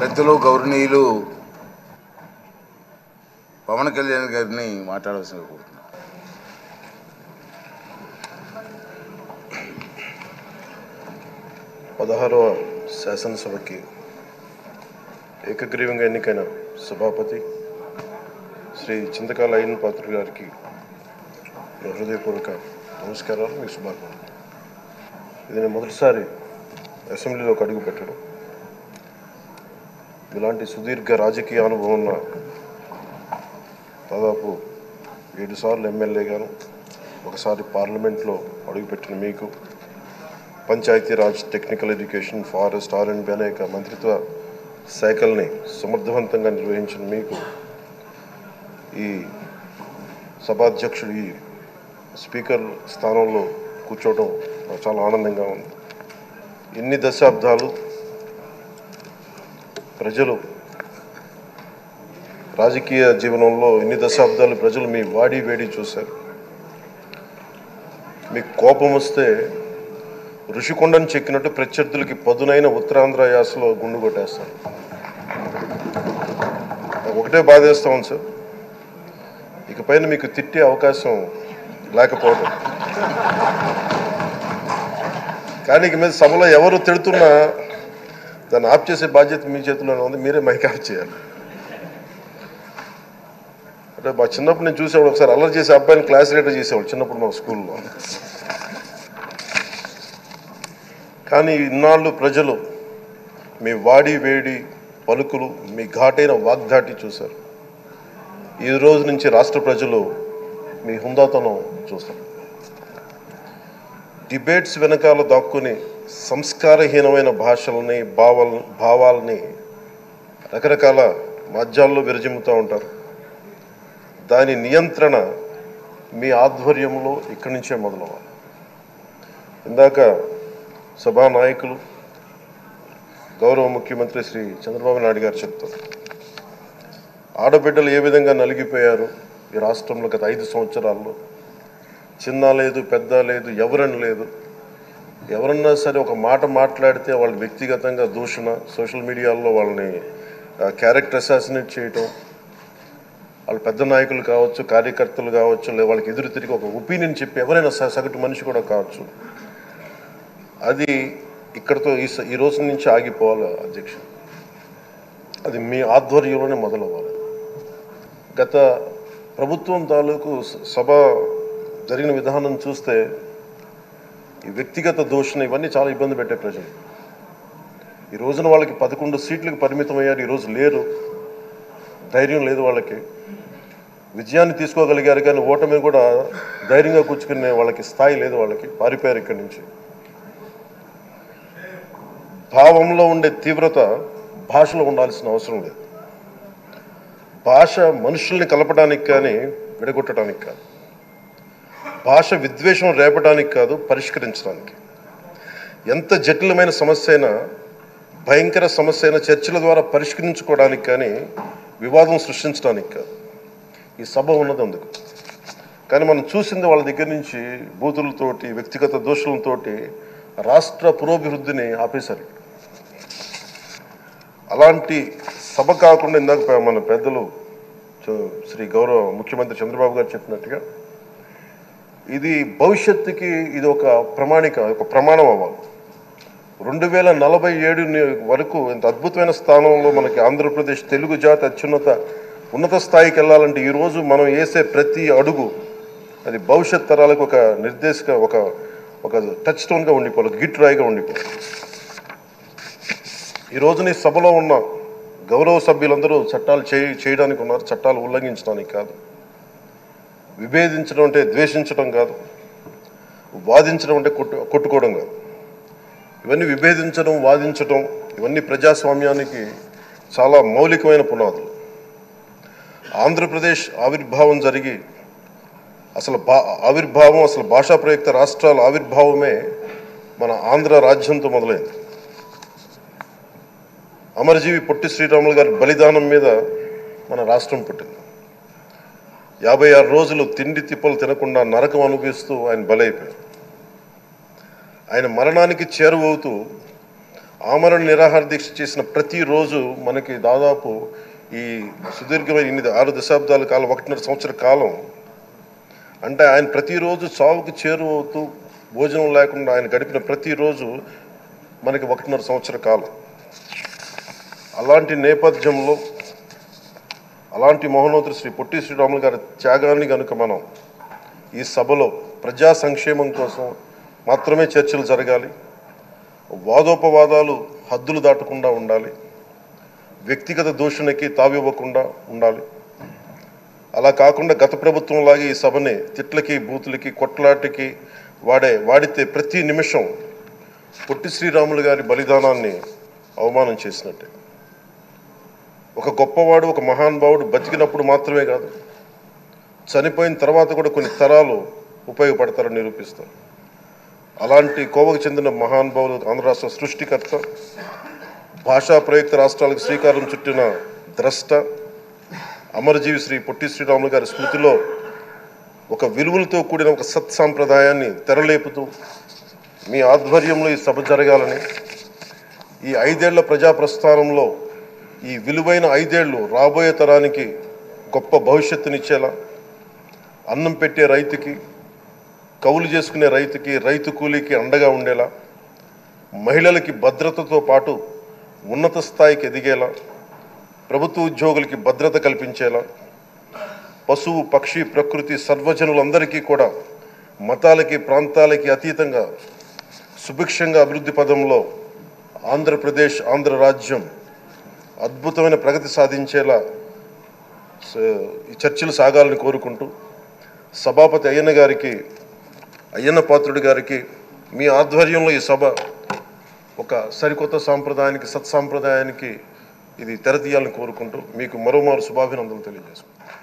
పెద్దలు గౌరవనీయులు పవన్ కళ్యాణ్ గారిని మాట్లాడాల్సిందిగా కోరుతున్నాను. పదహారవ శాసనసభకి ఏకగ్రీవంగా ఎన్నికైన సభాపతి శ్రీ చింతకాల అయ్యన్ పాత్ర గారికి హృదయపూర్వక నమస్కారాలు, మీకు శుభాకాంక్షలు. ఇది నేను మొదటిసారి అసెంబ్లీలోకి అడుగు పెట్టడం. ఇలాంటి సుదీర్ఘ రాజకీయ అనుభవం ఉన్న దాదాపు 7 సార్లు ఎమ్మెల్యేగాను, ఒకసారి పార్లమెంట్లో అడుగుపెట్టిన మీకు, Panchayati Raj, technical education, forest, R&B అనేక మంత్రిత్వ శాఖల్ని సమర్థవంతంగా నిర్వహించిన మీకు ఈ సభాధ్యక్షుడు, ఈ స్పీకర్ స్థానంలో కూర్చోవడం నాకు చాలా ఆనందంగా ఉంది. ఇన్ని దశాబ్దాలు ప్రజలు రాజకీయ జీవనంలో ఇన్ని దశాబ్దాలు ప్రజలు మీ వాడి వేడి చూశారు. మీకు కోపం వస్తే ఋషికొండను చెక్కినట్టు ప్రత్యర్థులకి పదునైన ఉత్తరాంధ్ర యాసలో గుండు కొట్టేస్తారు. నాకు ఒకటే బాధేస్తాం సార్, ఇకపైన మీకు తిట్టే అవకాశం లేకపోవడం. కానీ ఇక మీద సభలో ఎవరు తిడుతున్నా దాన్ని ఆఫ్ చేసే బాధ్యత మీ చేతిలోనే ఉంది. మీరే మైక్ ఆఫ్ చేయాలి. అంటే మా చిన్నప్పుడు నేను చూసేవాడు, ఒకసారి అల్లరి చేసే అబ్బాయిని క్లాస్ లీడర్ చేసేవాడు చిన్నప్పుడు మా స్కూల్లో. కానీ ఇన్నాళ్ళు ప్రజలు మీ వాడి వేడి పలుకులు, మీ ఘాటైన వాగ్దాటి చూశారు. ఈ రోజు నుంచి రాష్ట్ర ప్రజలు మీ హుందాతనం చూస్తారు. డిబేట్స్ వెనకాల దాక్కుని సంస్కారహీనమైన భాషలని, భావాలని రకరకాల మాధ్యాల్లో విరజిమ్ముతూ ఉంటారు. దాని నియంత్రణ మీ ఆధ్వర్యంలో ఇక్కడి నుంచే మొదలవ్వాలి. ఇందాక సభానాయకులు గౌరవ ముఖ్యమంత్రి శ్రీ చంద్రబాబు నాయుడు గారు చెప్తారు, ఆడబిడ్డలు ఏ విధంగా నలిగిపోయారు ఈ రాష్ట్రంలో గత 5 సంవత్సరాల్లో. చిన్న లేదు, పెద్ద లేదు, ఎవరని లేదు. ఎవరన్నా సరే ఒక మాట మాట్లాడితే వాళ్ళు వ్యక్తిగతంగా దూషణ, సోషల్ మీడియాలో వాళ్ళని క్యారెక్టర్ అసాసినేట్ చేయటం, వాళ్ళు పెద్ద నాయకులు కావచ్చు, కార్యకర్తలు కావచ్చు, లేదా వాళ్ళకి ఎదురు తిరిగి ఒక ఒపీనియన్ చెప్పి ఎవరైనా సగటు మనిషి కూడా కావచ్చు, అది ఇక్కడతో ఈ రోజు నుంచి ఆగిపోవాలి అధ్యక్ష. అది మీ ఆధ్వర్యంలోనే మొదలవ్వాలి. గత ప్రభుత్వం తాలూకు సభ జరిగిన విధానం చూస్తే ఈ వ్యక్తిగత దూషణ ఇవన్నీ చాలా ఇబ్బంది పెట్టే ప్రజలు. ఈ రోజున వాళ్ళకి 11 సీట్లకు పరిమితం అయ్యారు, ఈరోజు లేరు, ధైర్యం లేదు వాళ్ళకి. విజయాన్ని తీసుకోగలిగారు కానీ ఓటమి కూడా ధైర్యంగా కూర్చుకునే వాళ్ళకి స్థాయి లేదు, వాళ్ళకి పారిపోయారు ఇక్కడి నుంచి. భావంలో ఉండే తీవ్రత భాషలో ఉండాల్సిన అవసరం లేదు. భాష మనుషుల్ని కలపడానికి కానీ విడగొట్టడానికి కాదు. భాష విద్వేషం రేపడానికి కాదు, పరిష్కరించడానికి. ఎంత జటిలమైన సమస్య అయినా, భయంకర సమస్య అయినా చర్చల ద్వారా పరిష్కరించుకోవడానికి కానీ వివాదం సృష్టించడానికి కాదు. ఈ సభ ఉన్నది అందుకు. కానీ మనం చూసింది వాళ్ళ దగ్గర నుంచి బూతులతోటి, వ్యక్తిగత దోషులతోటి రాష్ట్ర పురోభివృద్ధిని ఆపేశారు. అలాంటి సభ కాకుండా ఇందాక మన పెద్దలు శ్రీ గౌరవ ముఖ్యమంత్రి చంద్రబాబు గారు చెప్పినట్టుగా ఇది భవిష్యత్తుకి ఇది ఒక ప్రమాణిక, ఒక ప్రమాణం అవ్వాలి. 2047 వరకు ఇంత అద్భుతమైన స్థానంలో మనకి ఆంధ్రప్రదేశ్ తెలుగు జాతి ఉన్నత స్థాయికి వెళ్ళాలంటే ఈరోజు మనం వేసే ప్రతి అడుగు అది భవిష్యత్ తరాలకు ఒక నిర్దేశక, ఒక టచ్ స్టోన్గా ఉండిపోవాలి, ఒక గిట్ రాయిగా ఉండిపోవాలి. ఈ రోజున ఈ సభలో ఉన్న గౌరవ సభ్యులందరూ చట్టాలు చేయడానికి ఉన్నారు, చట్టాలు ఉల్లంఘించడానికి కాదు. విభేదించడం అంటే ద్వేషించడం కాదు, వాదించడం అంటే కొట్టుకోవడం కాదు. ఇవన్నీ విభేదించడం, వాదించడం ఇవన్నీ ప్రజాస్వామ్యానికి చాలా మౌలికమైన పునాదులు. ఆంధ్రప్రదేశ్ ఆవిర్భావం జరిగి అసలు భాషా ప్రయుక్త రాష్ట్రాల ఆవిర్భావమే మన ఆంధ్ర రాజ్యంతో మొదలైంది. అమరజీవి పొట్టి శ్రీరాములు గారి బలిదానం మీద మన రాష్ట్రం పుట్టింది. 56 రోజులు తిండి తిప్పలు తినకుండా నరకం అనుభవిస్తూ ఆయన బలైపోయారు. ఆయన మరణానికి చేరువవుతూ ఆమరణ నిరాహార దీక్ష చేసిన ప్రతిరోజు మనకి దాదాపు ఈ సుదీర్ఘమైన 6 దశాబ్దాల కాలం 1.5 సంవత్సర కాలం అంటే ఆయన ప్రతిరోజు చావుకి చేరువవుతూ భోజనం లేకుండా ఆయన గడిపిన ప్రతిరోజు మనకి 1.5 సంవత్సర కాలం. అలాంటి నేపథ్యంలో అలాంటి మహోన్నతుడు శ్రీ పొట్టి శ్రీరాములు గారి త్యాగాన్ని కనుక మనం ఈ సభలో ప్రజా సంక్షేమం కోసం మాత్రమే చర్చలు జరగాలి, వాదోపవాదాలు హద్దులు దాటకుండా ఉండాలి, వ్యక్తిగత దూషణకి తావివ్వకుండా ఉండాలి. అలా కాకుండా గత ప్రభుత్వంలాగే ఈ సభని తిట్లకి బూతులకి కొట్లాటికి వాడితే ప్రతి నిమిషం పొట్టి శ్రీరాములు గారి బలిదానాన్ని అవమానం చేసినట్టే. ఒక గొప్పవాడు ఒక మహానుభావుడు బతికినప్పుడు మాత్రమే కాదు, చనిపోయిన తర్వాత కూడా కొన్ని తరాలు ఉపయోగపడతారని నిరూపిస్తారు. అలాంటి కోవకు చెందిన మహానుభావులు ఆంధ్ర రాష్ట్ర సృష్టికర్త, భాషా ప్రయుక్త రాష్ట్రాలకు శ్రీకారం చుట్టిన ద్రష్ట, అమరజీవి శ్రీ పొట్టి శ్రీరాములు గారి స్మృతిలో ఒక విలువలతో కూడిన ఒక సత్సాంప్రదాయాన్ని తెరలేపుతూ మీ ఆధ్వర్యంలో ఈ సభ జరగాలని, ఈ 5 ఏళ్ల ప్రజాప్రస్థానంలో ఈ విలువైన 5 ఏళ్ళు రాబోయే తరానికి గొప్ప భవిష్యత్తునిచ్చేలా, అన్నం పెట్టే రైతుకి, కౌలు చేసుకునే రైతుకి, రైతు కూలీకి అండగా ఉండేలా, మహిళలకి భద్రతతో పాటు ఉన్నత స్థాయికి ఎదిగేలా, ప్రభుత్వ ఉద్యోగులకి భద్రత కల్పించేలా, పశువు పక్షి ప్రకృతి సర్వజనులందరికీ కూడా మతాలకి ప్రాంతాలకి అతీతంగా సుభిక్షంగా అభివృద్ధి పదంలో ఆంధ్రప్రదేశ్ ఆంధ్ర రాజ్యం అద్భుతమైన ప్రగతి సాధించేలా ఈ చర్చలు సాగాలని కోరుకుంటూ, సభాపతి అయ్యన్న పాత్రుడి గారికి మీ ఆధ్వర్యంలో ఈ సభ ఒక సరికొత్త సాంప్రదాయానికి సత్సాంప్రదాయానికి ఇది తెరతీయాలని కోరుకుంటూ మీకు మరోమారు శుభాభినందనలు తెలియజేసుకుంటాను.